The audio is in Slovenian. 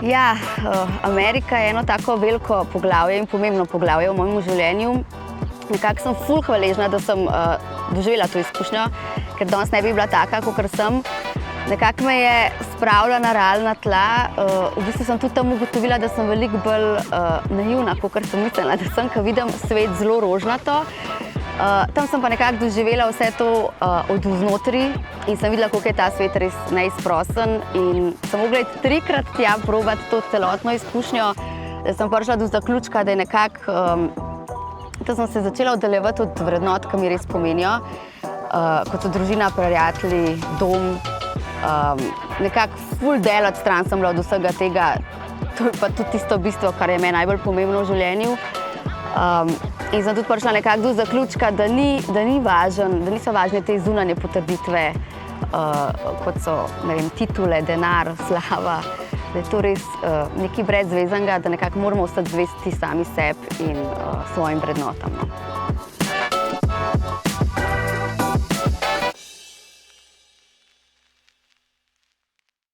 Ja, Amerika je eno tako veliko poglavje in pomembno poglavje v mojem življenju. Nekako sem ful hvaležna, da sem doživela to izkušnjo, ker danes ne bi bila taka, kakor sem. Nekako me je spravila na realna tla. V bistvu sem tudi tam ugotovila, da sem veliko bolj naivna, kakor sem mislila, da sem, ko vidim svet zelo rožnato. Tam sem pa nekako doživela vse to od vznotri in sem videla, koliko je ta svet res neizprosen. In sem mogla iti 3-krat tja probati to celotno izkušnjo, da sem prišla do zaključka, da je nekako, da sem se začela oddaljevati od vrednot, ki mi res pomenijo, kot so družina, prijatelji, dom. Nekako ful delati stran sem bila od vsega tega. To je pa tudi tisto bistvo, kar je meni najbolj pomembno v življenju. In sem tudi prišla nekako do zaključka, da niso važne te zunanje potrditve, kot so, ne vem, titule, denar, slava. Da je to res nekaj brezveznega, da nekako moramo ostati zvesti sami sebi in svojim vrednotam.